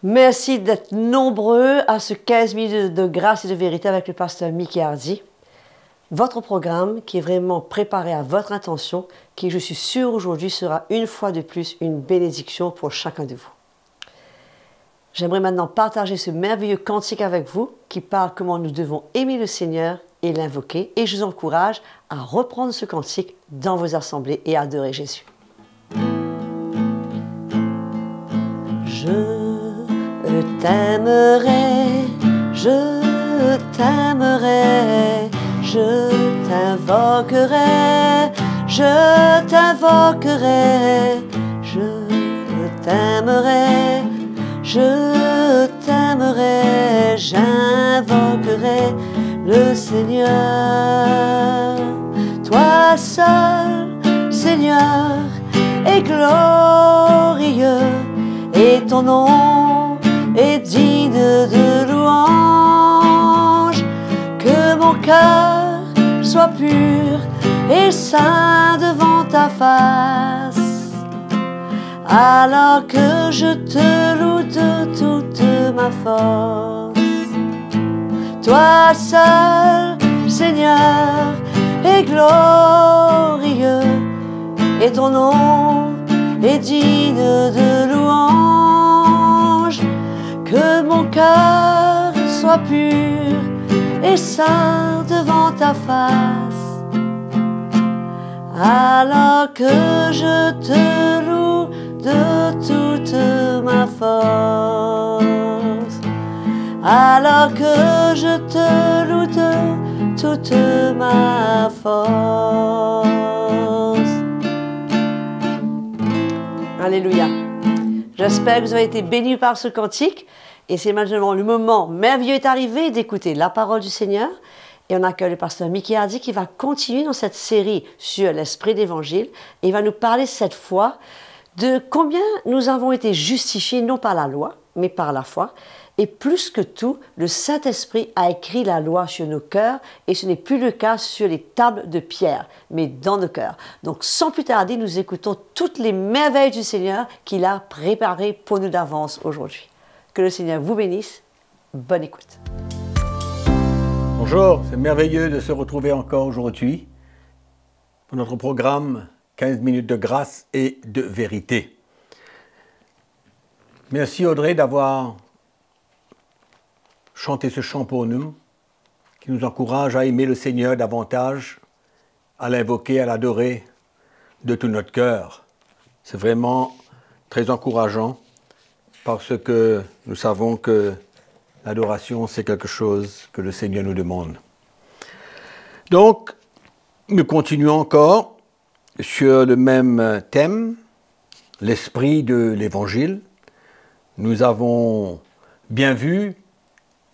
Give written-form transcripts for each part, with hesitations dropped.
Merci d'être nombreux à ce 15 minutes de grâce et de vérité avec le pasteur Mickey Hardy. Votre programme qui est vraiment préparé à votre intention, qui je suis sûr aujourd'hui sera une fois de plus une bénédiction pour chacun de vous. J'aimerais maintenant partager ce merveilleux cantique avec vous qui parle comment nous devons aimer le Seigneur et l'invoquer. Et je vous encourage à reprendre ce cantique dans vos assemblées et à adorer Jésus. Je t'aimerai, je t'aimerai, je t'invoquerai, je t'invoquerai, je t'aimerai, je t'aimerai, j'invoquerai le Seigneur. Toi seul, Seigneur, est glorieux, et ton nom est digne de louange. Que mon cœur soit pur et saint devant ta face, alors que je te loue de toute ma force. Toi seul, Seigneur, est glorieux, et ton nom est digne de louange. Que mon cœur soit pur et saint devant ta face, alors que je te loue de toute ma force, alors que je te loue de toute ma force. Alléluia. J'espère que vous avez été bénis par ce cantique. Et c'est maintenant le moment merveilleux est arrivé d'écouter la parole du Seigneur. Et on accueille le pasteur Mickey Hardy qui va continuer dans cette série sur l'esprit d'évangile. Et il va nous parler cette fois de combien nous avons été justifiés, non par la loi, mais par la foi. Et plus que tout, le Saint-Esprit a écrit la loi sur nos cœurs et ce n'est plus le cas sur les tables de pierre, mais dans nos cœurs. Donc sans plus tarder, nous écoutons toutes les merveilles du Seigneur qu'il a préparées pour nous d'avance aujourd'hui. Que le Seigneur vous bénisse. Bonne écoute. Bonjour, c'est merveilleux de se retrouver encore aujourd'hui pour notre programme 15 minutes de grâce et de vérité. Merci Audrey d'avoir chanté ce chant pour nous, qui nous encourage à aimer le Seigneur davantage, à l'invoquer, à l'adorer de tout notre cœur. C'est vraiment très encourageant parce que nous savons que l'adoration, c'est quelque chose que le Seigneur nous demande. Donc, nous continuons encore sur le même thème, l'esprit de l'Évangile. Nous avons bien vu,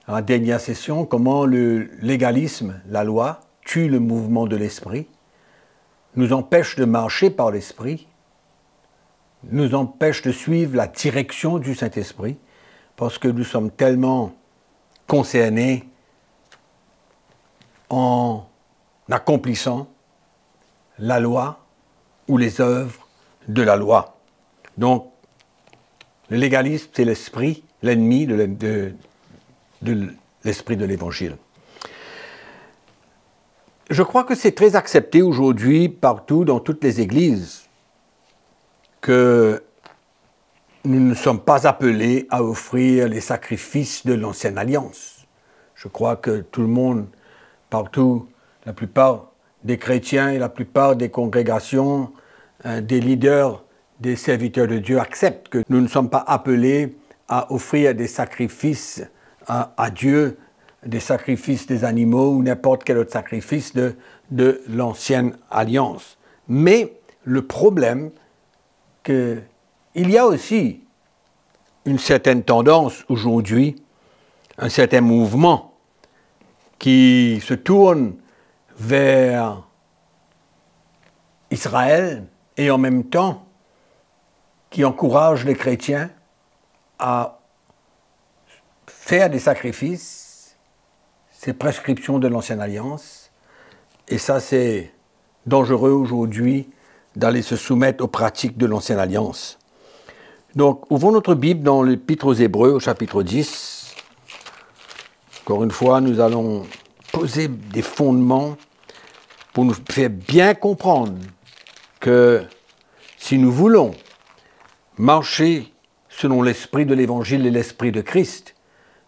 à la dernière session, comment le légalisme, la loi, tue le mouvement de l'esprit, nous empêche de marcher par l'esprit, nous empêche de suivre la direction du Saint-Esprit, parce que nous sommes tellement concernés en accomplissant la loi ou les œuvres de la loi. Donc, le légalisme, c'est l'esprit, l'ennemi de l'esprit de l'Évangile. Je crois que c'est très accepté aujourd'hui partout dans toutes les églises que nous ne sommes pas appelés à offrir les sacrifices de l'Ancienne Alliance. Je crois que tout le monde, partout, la plupart des chrétiens et la plupart des congrégations, des leaders, des serviteurs de Dieu acceptent que nous ne sommes pas appelés à offrir des sacrifices à Dieu, des sacrifices des animaux ou n'importe quel autre sacrifice de l'Ancienne Alliance. Mais le problème, qu'il y a aussi une certaine tendance aujourd'hui, un certain mouvement qui se tourne vers Israël et en même temps qui encourage les chrétiens à faire des sacrifices, ces prescriptions de l'Ancienne Alliance. Et ça, c'est dangereux aujourd'hui d'aller se soumettre aux pratiques de l'Ancienne Alliance. Donc, ouvrons notre Bible dans l'Épître aux Hébreux, au chapitre 10. Encore une fois, nous allons poser des fondements pour nous faire bien comprendre que si nous voulons marcher selon l'esprit de l'Évangile et l'esprit de Christ,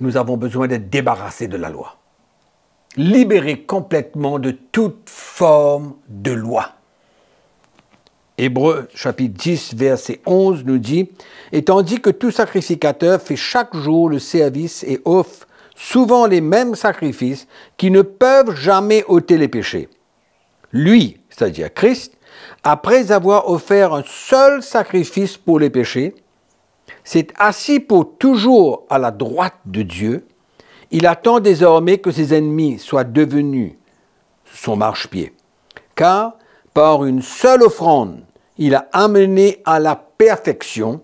nous avons besoin d'être débarrassés de la loi. Libérés complètement de toute forme de loi. Hébreux chapitre 10, verset 11 nous dit « Et tandis que tout sacrificateur fait chaque jour le service et offre souvent les mêmes sacrifices qui ne peuvent jamais ôter les péchés. Lui, c'est-à-dire Christ, après avoir offert un seul sacrifice pour les péchés, s'est assis pour toujours à la droite de Dieu. Il attend désormais que ses ennemis soient devenus son marchepied. Car par une seule offrande, il a amené à la perfection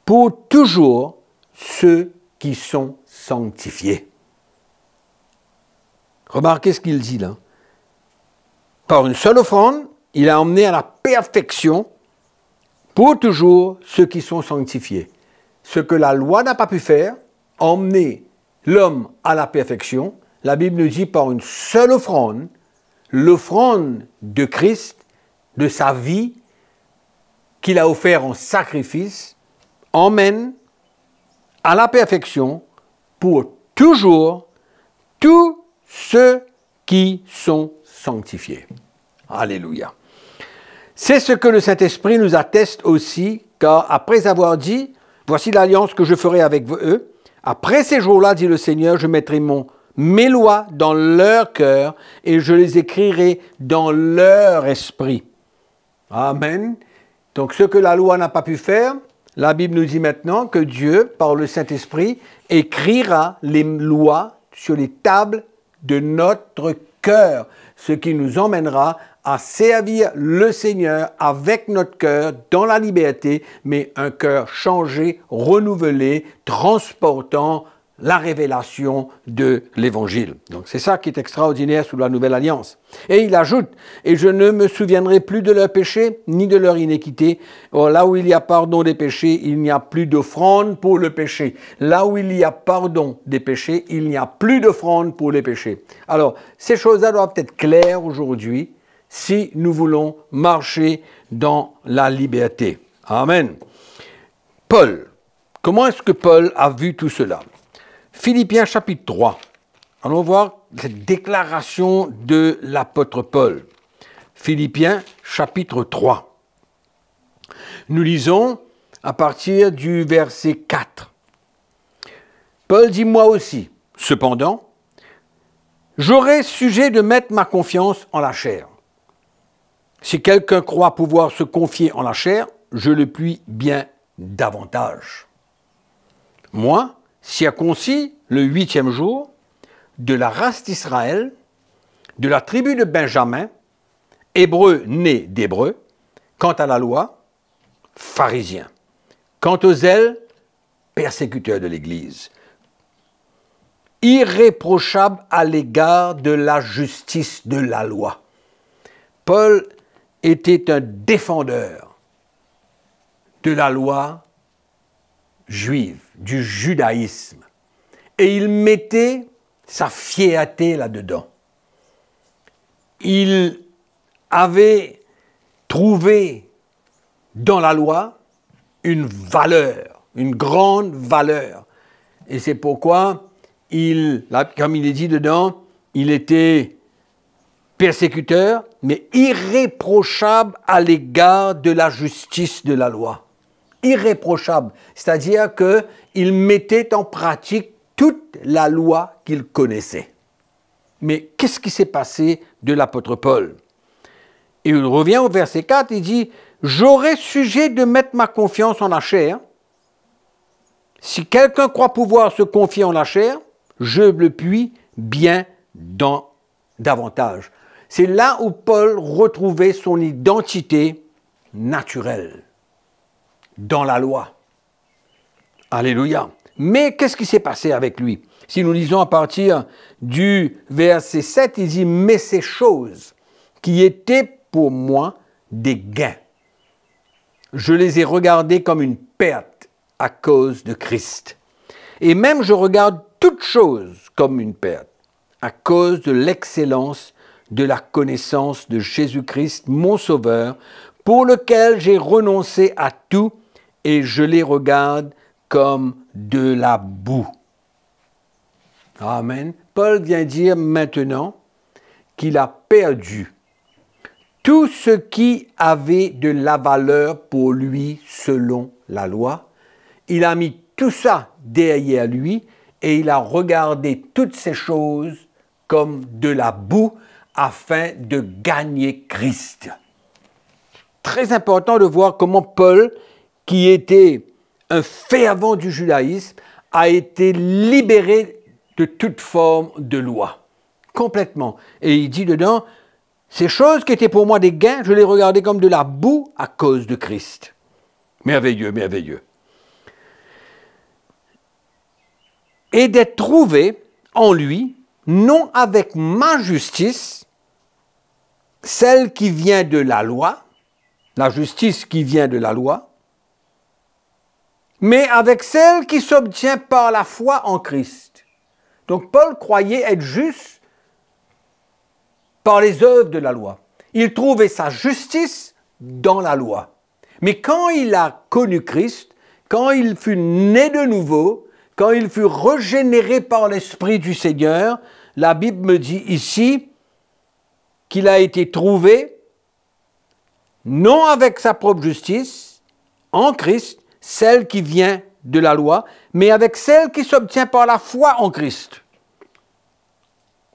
pour toujours ceux qui sont sanctifiés. » Remarquez ce qu'il dit là. Par une seule offrande, il a emmené à la perfection pour toujours ceux qui sont sanctifiés. Ce que la loi n'a pas pu faire, emmener l'homme à la perfection, la Bible nous dit par une seule offrande, l'offrande de Christ, de sa vie, qu'il a offert en sacrifice, emmène à la perfection pour toujours tous ceux qui sont sanctifiés. Alléluia. C'est ce que le Saint-Esprit nous atteste aussi, car après avoir dit, voici l'alliance que je ferai avec eux, après ces jours-là, dit le Seigneur, je mettrai mes lois dans leur cœur et je les écrirai dans leur esprit. Amen. Donc ce que la loi n'a pas pu faire, la Bible nous dit maintenant que Dieu, par le Saint-Esprit, écrira les lois sur les tables de notre cœur, ce qui nous emmènera à servir le Seigneur avec notre cœur dans la liberté, mais un cœur changé, renouvelé, transportant la révélation de l'Évangile. Donc c'est ça qui est extraordinaire sous la Nouvelle Alliance. Et il ajoute, « Et je ne me souviendrai plus de leurs péchés, ni de leur iniquité. Or, là où il y a pardon des péchés, il n'y a plus d'offrande pour le péché. Là où il y a pardon des péchés, il n'y a plus d'offrande pour les péchés. » Alors, ces choses-là doivent être claires aujourd'hui si nous voulons marcher dans la liberté. Amen. Paul, comment est-ce que Paul a vu tout cela? Philippiens chapitre 3. Allons voir cette déclaration de l'apôtre Paul. Philippiens chapitre 3. Nous lisons à partir du verset 4. Paul dit, moi aussi, cependant, j'aurai sujet de mettre ma confiance en la chair. Si quelqu'un croit pouvoir se confier en la chair, je le puis bien davantage. Moi, circoncis le 8e jour, de la race d'Israël, de la tribu de Benjamin, hébreu né d'hébreu, quant à la loi, pharisien, quant aux zèle, persécuteur de l'Église, irréprochable à l'égard de la justice de la loi. Paul était un défendeur de la loi juive, du judaïsme. Et il mettait sa fierté là-dedans. Il avait trouvé dans la loi une valeur, une grande valeur. Et c'est pourquoi, comme il est dit dedans, il était persécuteur, mais irréprochable à l'égard de la justice de la loi. Irréprochable, c'est-à-dire qu'il mettait en pratique toute la loi qu'il connaissait. Mais qu'est-ce qui s'est passé de l'apôtre Paul? Et il revient au verset 4, il dit « J'aurai sujet de mettre ma confiance en la chair. Si quelqu'un croit pouvoir se confier en la chair, je le puis bien davantage. » C'est là où Paul retrouvait son identité naturelle, dans la loi. Alléluia. Mais qu'est-ce qui s'est passé avec lui? Si nous lisons à partir du verset 7, il dit « Mais ces choses qui étaient pour moi des gains, je les ai regardées comme une perte à cause de Christ. Et même je regarde toute chose comme une perte à cause de l'excellence de la connaissance de Jésus-Christ, mon Sauveur, pour lequel j'ai renoncé à tout et je les regarde comme de la boue. Amen. Paul vient dire maintenant qu'il a perdu tout ce qui avait de la valeur pour lui selon la loi. Il a mis tout ça derrière lui et il a regardé toutes ces choses comme de la boue afin de gagner Christ. Très important de voir comment Paul, qui était un fervent du judaïsme, a été libéré de toute forme de loi. Complètement. Et il dit dedans, ces choses qui étaient pour moi des gains, je les regardais comme de la boue à cause de Christ. Merveilleux, merveilleux. Et d'être trouvé en lui, non avec ma justice, celle qui vient de la loi, la justice qui vient de la loi, mais avec celle qui s'obtient par la foi en Christ. Donc Paul croyait être juste par les œuvres de la loi. Il trouvait sa justice dans la loi. Mais quand il a connu Christ, quand il fut né de nouveau, quand il fut régénéré par l'Esprit du Seigneur, la Bible me dit ici qu'il a été trouvé, non avec sa propre justice, en Christ, celle qui vient de la loi, mais avec celle qui s'obtient par la foi en Christ.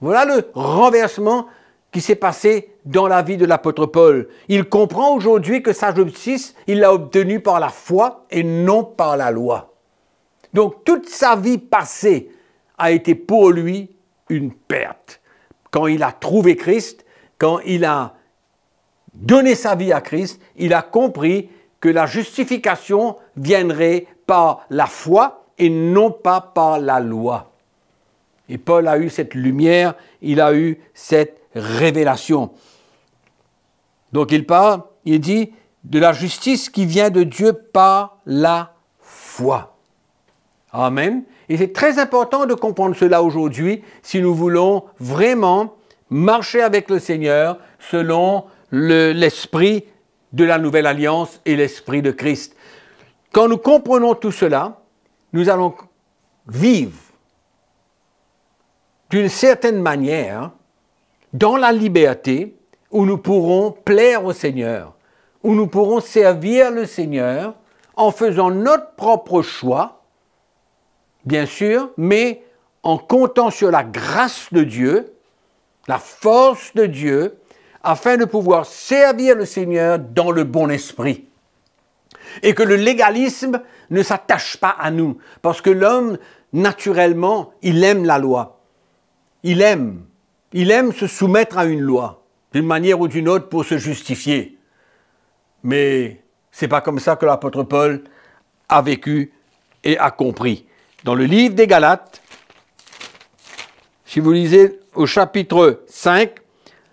Voilà le renversement qui s'est passé dans la vie de l'apôtre Paul. Il comprend aujourd'hui que sa justice, il l'a obtenue par la foi et non par la loi. Donc toute sa vie passée a été pour lui une perte. Quand il a trouvé Christ, quand il a donné sa vie à Christ, il a compris que la justification viendrait par la foi et non pas par la loi. Et Paul a eu cette lumière, il a eu cette révélation. Donc il parle, il dit, de la justice qui vient de Dieu par la foi. Amen. Et c'est très important de comprendre cela aujourd'hui si nous voulons vraiment marcher avec le Seigneur selon l'esprit de la nouvelle alliance et l'esprit de Christ. Quand nous comprenons tout cela, nous allons vivre d'une certaine manière dans la liberté où nous pourrons plaire au Seigneur, où nous pourrons servir le Seigneur en faisant notre propre choix, bien sûr, mais en comptant sur la grâce de Dieu, la force de Dieu, afin de pouvoir servir le Seigneur dans le bon esprit. Et que le légalisme ne s'attache pas à nous, parce que l'homme, naturellement, il aime la loi. Il aime se soumettre à une loi, d'une manière ou d'une autre pour se justifier. Mais ce n'est pas comme ça que l'apôtre Paul a vécu et a compris. Dans le livre des Galates, si vous lisez au chapitre 5,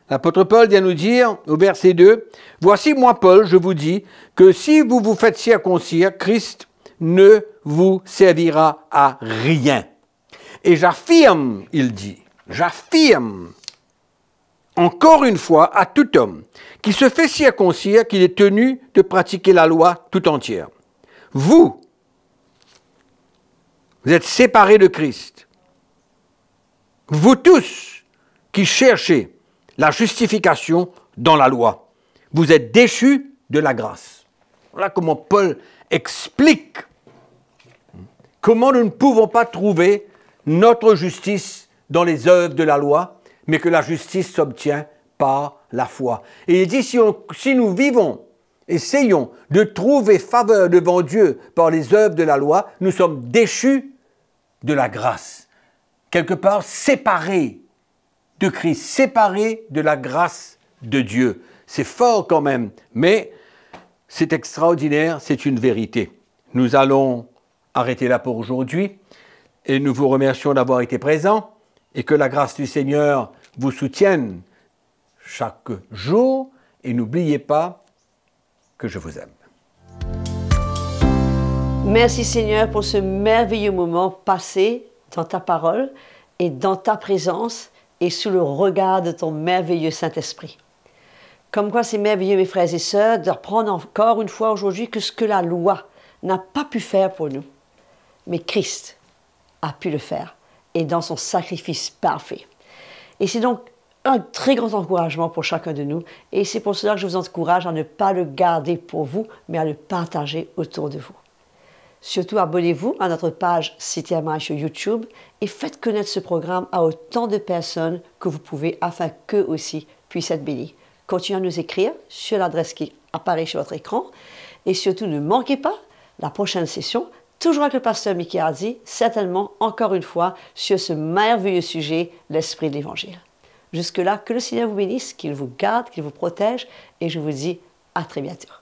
l'apôtre Paul vient nous dire, au verset 2, « Voici moi, Paul, je vous dis que si vous vous faites circoncire, Christ ne vous servira à rien. Et j'affirme, il dit, j'affirme encore une fois à tout homme qui se fait circoncire qu'il est tenu de pratiquer la loi tout entière. Vous êtes séparés de Christ. Vous tous qui cherchez la justification dans la loi. Vous êtes déchus de la grâce. Voilà comment Paul explique comment nous ne pouvons pas trouver notre justice dans les œuvres de la loi, mais que la justice s'obtient par la foi. Et il dit, si nous vivons, essayons de trouver faveur devant Dieu par les œuvres de la loi, nous sommes déchus de la grâce. Quelque part séparés de Christ, séparés de la grâce de Dieu. C'est fort quand même, mais c'est extraordinaire, c'est une vérité. Nous allons arrêter là pour aujourd'hui et nous vous remercions d'avoir été présents et que la grâce du Seigneur vous soutienne chaque jour et n'oubliez pas que je vous aime. Merci Seigneur pour ce merveilleux moment passé dans ta parole et dans ta présence et sous le regard de ton merveilleux Saint-Esprit. Comme quoi c'est merveilleux mes frères et sœurs de reprendre encore une fois aujourd'hui que ce que la loi n'a pas pu faire pour nous, mais Christ a pu le faire et dans son sacrifice parfait. Et c'est donc un très grand encouragement pour chacun de nous et c'est pour cela que je vous encourage à ne pas le garder pour vous, mais à le partager autour de vous. Surtout, abonnez-vous à notre page CTMI sur YouTube et faites connaître ce programme à autant de personnes que vous pouvez afin qu'eux aussi puissent être bénis. Continuez à nous écrire sur l'adresse qui apparaît sur votre écran et surtout ne manquez pas la prochaine session, toujours avec le pasteur Mickey Hardy, certainement encore une fois sur ce merveilleux sujet, l'esprit de l'Évangile. Jusque-là, que le Seigneur vous bénisse, qu'il vous garde, qu'il vous protège et je vous dis à très bientôt.